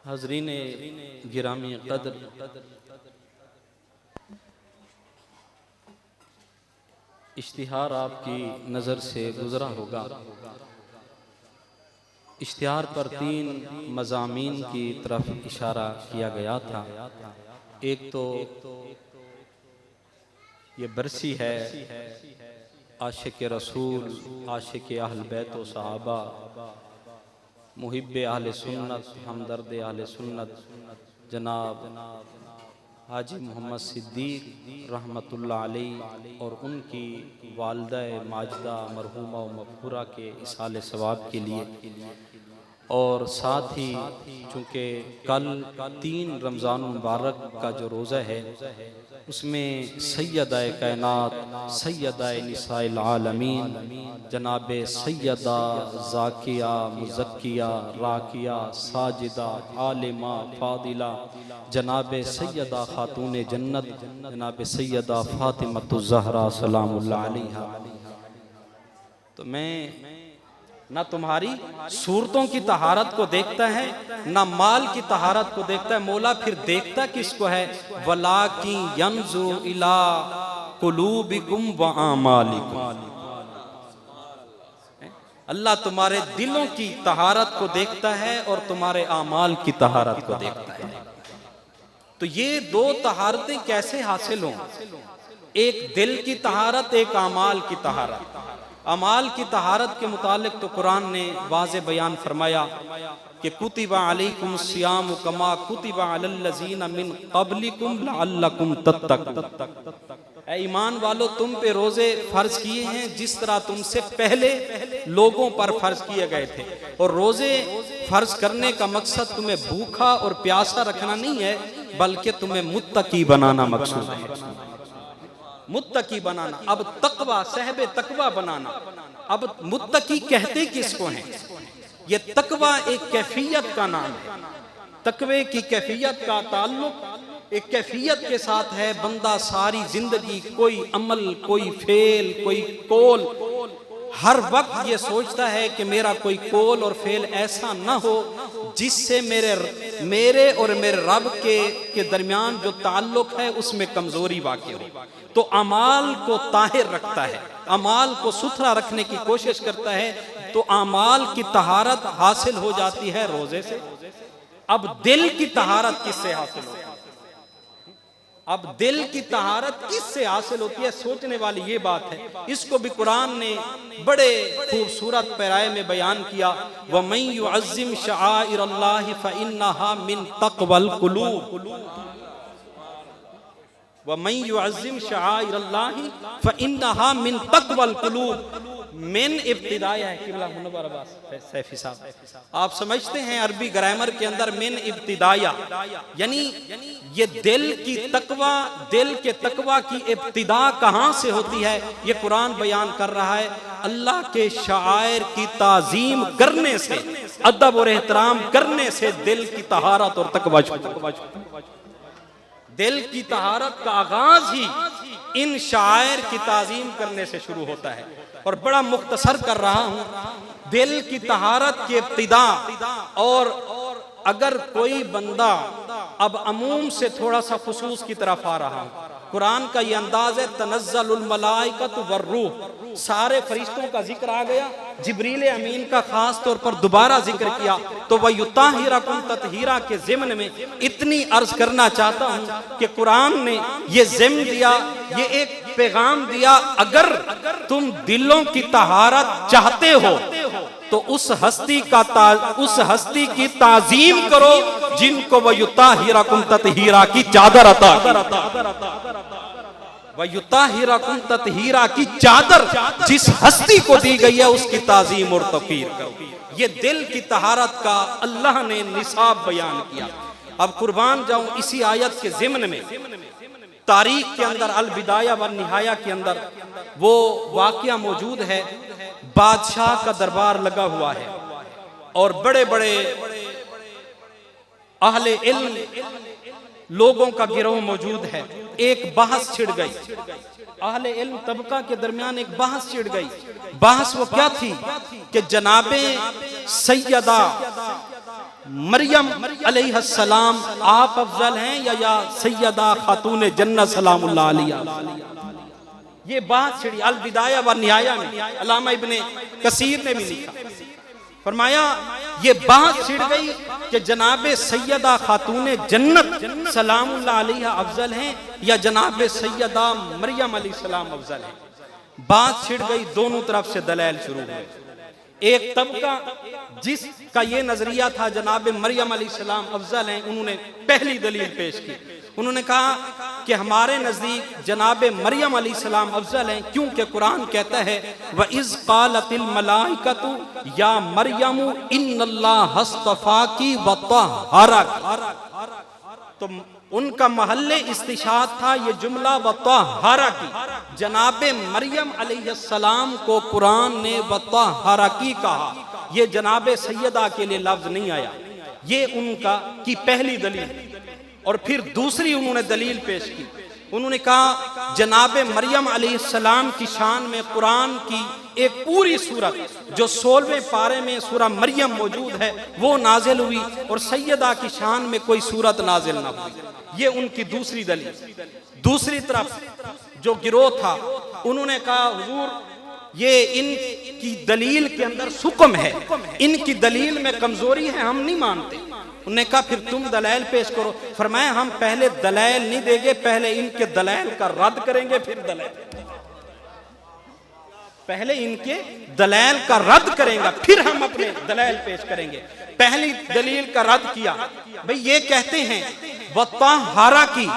हाज़रीन गिरामी क़द्र, इश्तिहार आपकी नज़र से गुज़रा होगा। इश्तिहार पर 3 मज़ामीन की तरफ इशारा किया गया था। एक तो ये बरसी है आशिक रसूल, आशिक अहल बैत व सहाबा, मुहिब्बे अहले सुन्नत, हमदर्द अहले सुन्नत जनाब हाजी मोहम्मद सिद्दीक़ रहमतुल्लाह अलैह और उनकी वालिदा माजिदा मरहूमा व मग़फ़ूरा के इसाले सवाब के लिए, और साथ ही चूँकि कल 3 रमज़ान मुबारक का जो रोज़ा है उसमें सैयदा-ए कायनात, सैयदा-ए निसाइल आलमीन जनाब सैयदा ज़ाकिया मुज़क्किया राकिया साजिदा आलिमा फ़ादिला जनाब सैयदा खातून जन्नत जनाब सैयदा फ़ातिमतुज़ ज़हरा सलामुल्लाह अलैहा। तो मैं ना तुम्हारी सूरतों की तहारत को देखता है, ना माल की तहारत को देखता है। मौला फिर देखता किसको है? वलाकिन यंज़ुरु इला कुलूबिकुम व आमालिकुम। अल्लाह तुम्हारे दिलों की तहारत को देखता है और तुम्हारे आमाल की तहारत को देखता है। तो ये 2 तहारतें कैसे हासिल हों? एक दिल की तहारत, एक आमाल की तहारत। अमाल की तहारत के मुतालिक तो कुरान ने वाज़े बयान फरमाया कि कुतिबा अलैकुम सियाम कमा कुतिबा अलल्लज़ीना मिन क़ब्लिकुम लअल्लकुम तत्तक़ून। ऐ ईमान वालो, तुम पे रोज़े फ़र्ज किए हैं जिस तरह तुमसे पहले लोगों पर फ़र्ज किए गए थे। और रोज़े फ़र्ज करने का मकसद तुम्हें भूखा और प्यासा रखना नहीं है, बल्कि तुम्हें मुत्तकी बनाना मकसूद है। मुत्तकी बनाना, अब तकवा सहबे तकवा बनाना। अब मुत्तकी कहते किसको हैं? ये तकवा एक कैफियत का नाम है। तकवे की कैफियत का ताल्लुक एक कैफियत के साथ है। बंदा सारी जिंदगी कोई अमल, कोई फेल, कोई कोल, हर वक्त ये सोचता है कि मेरा कोई कोल और फेल ऐसा ना हो जिससे मेरे और मेरे रब के दरमियान जो ताल्लुक है उसमें कमजोरी वाक़ई हो। तो अमाल को ताहिर रखता है, अमाल को सुथरा रखने की कोशिश करता है। तो अमाल की तहारत हासिल हो जाती है रोजे से। अब दिल की तहारत किससे हासिल होती है? अब दिल की तहारत किससे हासिल होती है? सोचने वाली ये बात है। इसको भी कुरान ने बड़े खूबसूरत पैराए में बयान किया। वमन युअज़्ज़िम शआइरल्लाहि फ़इन्नहा मिन तक़वल क़ुलूब। वमन युअज़्ज़िम शआइरल्लाहि फ़इन्नहा मिन तक़वल क़ुलूब। मिन इब्तिदाया है किबला मुनव्वर अब्बास सैफी साहब, आप समझते हैं अरबी ग्रामर के अंदर मिन इब्तिदाया यानी ये दिल की तकवा, दिल के तकवा की इब्तिदा कहाँ से होती है? ये कुरान बयान कर रहा है। अल्लाह के शायर की ताजीम करने से, अदब और एहतराम करने से दिल की तहारत और तकवा, दिल की तहारत का आगाज ही इन शायर की ताजीम करने से शुरू होता है। और बड़ा मुख्तसर कर रहा हूं। दिल की तहारत की इब्तिदा, और अगर कोई बंदा अब अमूम से थोड़ा सा खुसूस की तरफ आ रहा हूं, कुरान का ये अंदाज है तनज़्ज़लुल मलाइकतु वर्रूह, सारे फरिश्तों का जिक्र आ गया, जिब्रील अमीन का खास तौर पर दोबारा जिक्र किया। तो वह युताहिरकुम तत्हीरा के ज़िम्न में इतनी अर्ज करना चाहता हूं कि कुरान ने ये ज़िम्न दिया, ये एक पैगाम दिया, अगर तुम दिलों की तहारत चाहते हो तो उस हस्ती की ताजीम करो जिनको वह युताहिरकुम तत्हीरा की चादर अता, वह युताहिरकुम तत्हीरा की चादर जिस हस्ती को दी गई है उसकी ताजीम और तौकीर करो। ये दिल की तहारत का अल्लाह ने निसाब बयान किया। अब कुर्बान जाऊं इसी आयत के ज़िम्न में तारीख के अंदर अल बिदाया व निहाया के अंदर वो वाक़या मौजूद है। बादशाह का दरबार लगा हुआ है और बड़े बड़े अहले इल्म लोगों का गिरोह मौजूद है। एक बहस छिड़ गई, अहले इल्म तबका के दरमियान एक बहस छिड़ गई। बहस वो क्या थी कि जनाबे सैयदा मरियम अलैहिस्सलाम आप अफजल हैं या सैयदा खातून जन्नत सलामुल्लाह अलैहा। ये बात छिड़ी अल बिदाया व निहाया में, अल्लामा इब्ने कसीर ने भी लिखा, फरमाया ये बात छिड़ गई कि जनाबे सैयदा खातून जन्नत सलामुल्लाह अलैहा अफजल हैं या जनाबे सैयदा मरियम अलैहिस्सलाम अफजल हैं। बात छिड़ गई, दोनों तरफ से दलाइल शुरू हुए। एक तबका जिसका ये नजरिया था जनाब मरियम अलैहिस्सलाम अफजल हैं, उन्होंने पहली दलील पेश की। उन्होंने कहा कि हमारे नजदीक जनाब मरियम अलैहिस्सलाम अफजल हैं, क्योंकि कुरान कहता है व इज़ क़ालतिल मलाइकतु या मरियम इन्नल्लाह हस्तफ़ाकी व तहहरक। तो उनका महल्ले इस्तिशाद था ये जुमला व तहहरा की। जनाबे मरियम अलैहिस्सलाम को कुरान ने व तहहरा की कहा, ये जनाबे सैयदा के लिए लफ्ज नहीं आया। ये उनका की पहली दलील। और फिर दूसरी उन्होंने दलील पेश की। उन्होंने कहा जनाबे मरियम अलैहिस्सलाम की शान में कुरान की एक पूरी सूरत जो 16वें पारे में सूरा मरियम मौजूद है वो नाजिल हुई और सैयदा की शान में कोई सूरत नाजिल ना हुई। ये उनकी दूसरी दलील। दूसरी तरफ जो गिरोह था उन्होंने कहा हुजूर ये इनकी दलील के अंदर सुकम है, इनकी दलील में कमजोरी है, हम नहीं मानते। उन्होंने कहा फिर तुम दलाइल पेश करो। फरमाया हम पहले दलाइल नहीं देंगे, पहले इनके दलाइल का रद्द करेंगे फिर दलाइल। पहले इनके दलाइल का रद्द करेंगे फिर हम अपने दलाइल पेश करेंगे। पहली दलील का रद्द किया। भाई ये कहते हैं वत्ताहारा की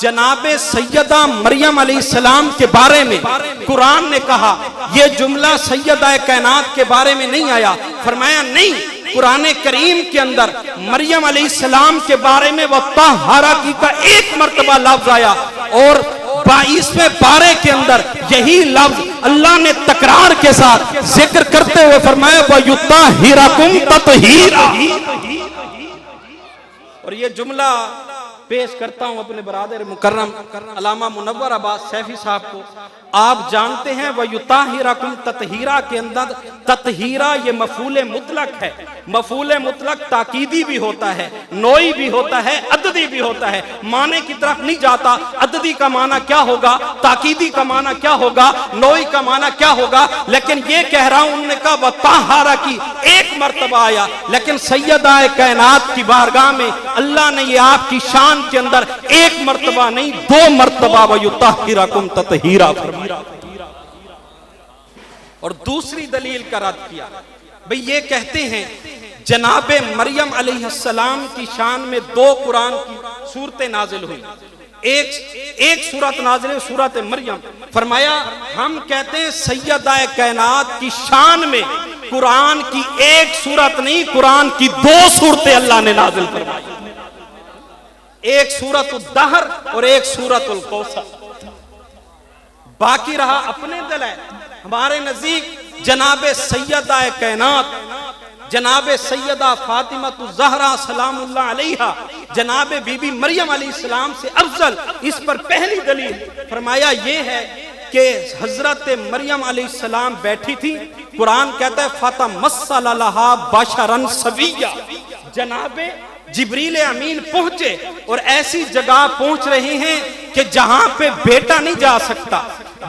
जनाबे सैयदा मरियम अलैहिस्सलाम के बारे में कुरान ने कहा, यह जुमला सैयदा कायनात के बारे में नहीं आया। फरमाया नहीं, कुरान करीम के अंदर मरियम अलैहिस्सलाम के बारे में वत्ताहारा की का एक मर्तबा लफ्ज आया और 22वें पारे के अंदर यही लफ्ज अल्लाह ने तकरार के साथ जिक्र करते हुए फरमाया वयुत्ताहिरकुम तत्हीरा। और ये जुमला पेश करता हूं अपने बरादर मुकर्रम अल्लामा मुनव्वर अब्बास सैफी साहब को। आप जानते हैं वयुत्ताहिरकुम तत्हीरा के अंदर तत्हीरा ये मफूले मुतलक है। मफूले मुतलक ताकीदी भी होता है, नोई भी होता है, अददी भी होता है। माने की तरफ नहीं जाता। अददी का माना क्या होगा, ताकीदी का माना क्या होगा, नोई का माना क्या होगा। लेकिन ये कह रहा हूं उन्होंने कहा वत्ताहारा की एक मर्तबा आया, लेकिन सैयदा कायनात की बारगाह में अल्लाह ने ये आपकी शान के अंदर एक मर्तबा नहीं 2 मर्तबा वयुत्ताहिरकुम तत्हीरा फरमाया। और दूसरी दलील का रद्द किया। भाई ये कहते हैं जनाबे मरियम अलैहिस्सलाम की शान में 2 कुरान की सूरतें नाजिल हुई। एक सूरत नाजिल हुई सूरत मरियम। फरमाया हम कहते हैं सैयदा कायनात की शान में कुरान की एक सूरत नहीं, कुरान की 2 सूरतें अल्लाह ने नाजिल फरमाई। एक सूरत दहर और एक सूरत उल कौसर। बाकी रहा अपने दलाइल। हमारे नजदीक जनाबे सैयदा कायनात जनाबे सैयदा फातिमतु ज़हरा सलामुल्लाह अलैहा जनाबे बीबी मरियम अलैहिस्सलाम से अफजल। इस पर पहली दलील फरमाया ये है कि हजरत मरियम अलैहिस्सलाम बैठी थी। कुरान कहता है फतमस्सल लहा बशरन सविय्या। जनाबे जिब्रील अमीन पहुंचे और ऐसी जगह पहुंच रहे हैं कि जहां पे बेटा नहीं जा सकता,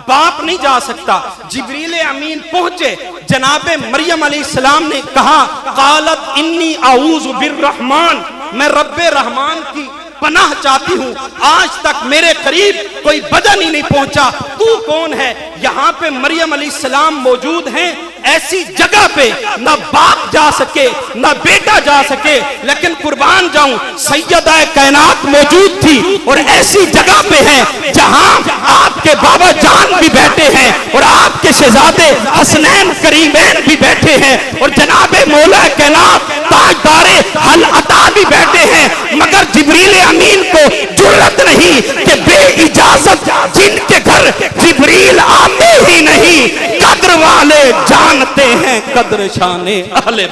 बाप नहीं जा सकता। जिब्रील अमीन पहुंचे, जनाबे मरियम अलैहिस्सलाम ने कहा कालत इन्नी आऊज़ु बिर्रहमान, मैं रब्बे रहमान की पनाह चाहती हूँ। आज तक मेरे करीब कोई बदन ही नहीं पहुंचा, तू कौन है। यहाँ पे मरियम अलैहिस्सलाम मौजूद हैं, ऐसी जगह पे न बाप जा सके न बेटा जा सके, लेकिन कुर्बान जाऊं सैयदा कायनात मौजूद थी और ऐसी जगह पे है जहां आपके बाबा जान भी बैठे हैं और आपके शहजादे हसनैन करीमैन भी बैठे हैं और जनाबे मौला कायनात ताजदारे हल अता भी बैठे हैं। मगर जिब्रील अमीन को जुर्रत नहीं कि बे इजाजत जिनके घर जिब्रील आते ही नहीं। कद्र वाले जानते हैं कद्र शाने अहले।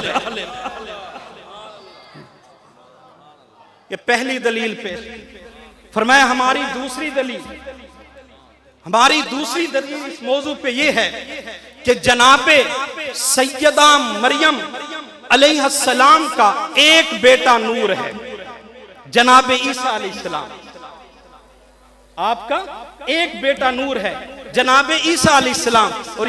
ये पहली दलील पे फरमाया। हमारी दूसरी दलील इस मौजू पे ये है कि जनाबे सैयदा मरियम अलैहिस्सलाम का एक बेटा नूर है, जनाब ईसा अलैहिस्सलाम। आपका एक बेटा नूर है, जनाब ईसा अलैहिस्सलाम। और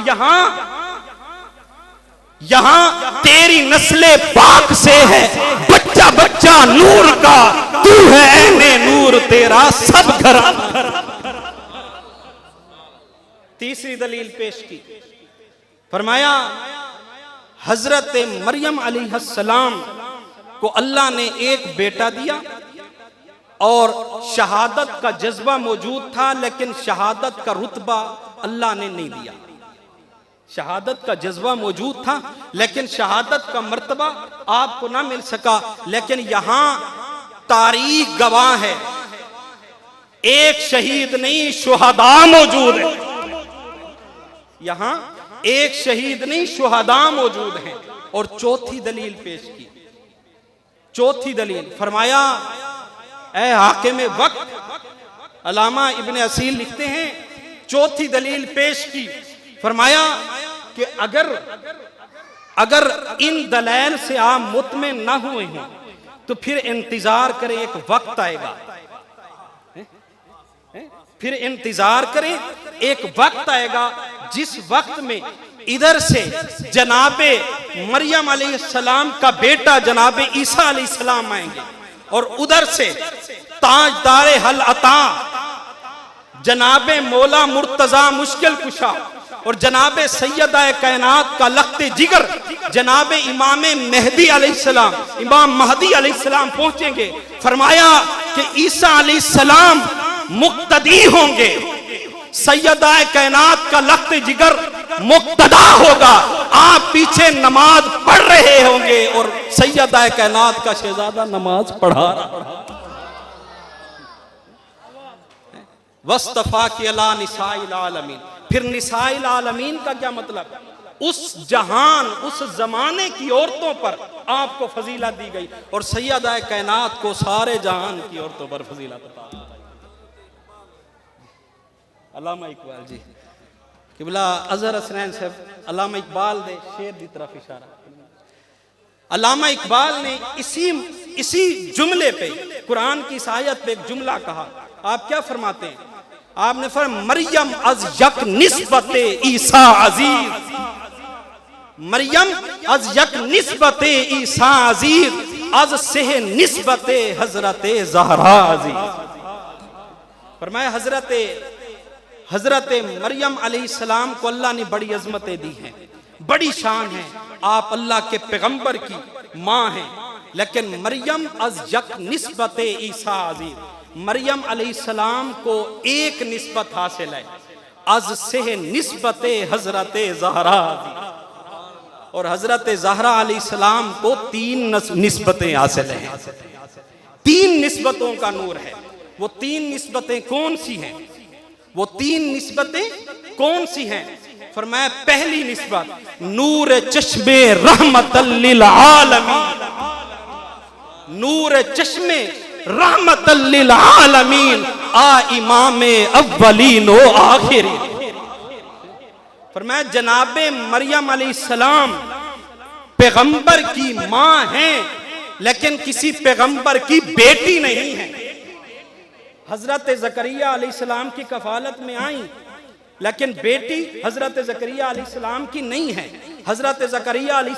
यहां तेरी नस्ले पाक से है, बच्चा बच्चा नूर का, तू है ऐने नूर, तेरा सब घराना। तीसरी दलील पेश की, फरमाया हजरत मरियम अलैहिस्सलाम को अल्लाह ने एक बेटा दिया और शहादत का जज्बा मौजूद था, लेकिन शहादत का रुतबा अल्लाह ने नहीं दिया। शहादत का जज्बा मौजूद था, लेकिन शहादत का मर्तबा आपको ना मिल सका। लेकिन यहां तारीख गवाह है, एक शहीद नहीं, शुहदा मौजूद है। यहां एक शहीद नहीं, शुहदा मौजूद हैं। और चौथी दलील पेश की, चौथी दलील फरमाया, ऐ हाकिम वक्त, अल्लामा इब्ने असील लिखते हैं, चौथी दलील पेश की, फरमाया कि अगर इन दलाइल से आप मुतमिन ना हुए हैं तो फिर इंतजार करें, एक वक्त आएगा। फिर इंतजार करें, एक वक्त आएगा जिस वक्त में इधर से जनाबे मरियम अलैहिस्सलाम का बेटा जनाबे ईसा अलैहिस्सलाम आएंगे, और उधर से ताजदारे हल अता जनाबे मौला मुर्तजा मुश्किल कुशा और जनाबे सैयदा कायनात का लख्ते जिगर जनाबे इमाम मेहदी अलैहिस्सलाम, इमाम महदी अलैहिस्सलाम पहुंचेंगे। फरमाया कि ईसा अलैहिस्सलाम मुक्तदी होंगे, सैयदा कायनात का लख्ते जिगर मुक्तदा होगा, आप पीछे नमाज पढ़ रहे होंगे और सैयदा कायनात का शहजादा नमाज पढ़ा रहा। वस्तफा की अला निसाइल आलमीन। फिर निसाइल आलमीन का क्या मतलब? उस जहान, उस जमाने की औरतों पर आपको फजीलत दी गई और सैयदा कायनात को सारे जहान की औरतों पर फजीलत। अल्लामा इकबाल जी किबला अजहर हसनैन साहब, अल्लामा इकबाल दे शेर की तरफ इशारा। अल्लामा इकबाल ने इसी जुमले पे, कुरान की इस आयत पे एक जुमला कहा। आप क्या फरमाते हैं? आपने फरमाया मरियम अज यक निस्बते ईसा अजीज, मरियम अज यक निस्बते ईसा अजीज, अज से निस्बते हजरते ज़हरा अजीज। फरमाया हजरत मरियम अलैहिस्सलाम को अल्लाह ने बड़ी अजमतें दी हैं, बड़ी शान है। आप अल्लाह के पैगंबर की माँ हैं, लेकिन मरियम अज यक निस्बते ईसा अजीज, मरियम अलैहिस्सलाम को एक निस्बत हासिल है, अज से निस्बते हजरते ज़हरा, और हजरत ज़हरा अलैहिस्सलाम को 3 निस्बतें हासिल हैं। 3 निस्बतों का नूर है। वो 3 निस्बतें कौन सी हैं? वो 3 निस्बतें कौन सी हैं? फरमाया पहली निस्बत नूर चश्मे रहमतल लिल आलमीन, नूर चश्मे रहमतल लिल आलमीन आ इमामे अव्वलीन व आखिरीन। फरमाया जनाबे मरियम अलैहिस्सलाम पैगंबर की मां हैं, लेकिन किसी पैगंबर की बेटी नहीं है। हजरत ज़करिया अलैहिस्सलाम की कफालत में आई, लेकिन बेटी हजरत ज़करिया अलैहिस्सलाम की नहीं है। हजरत ज़करिया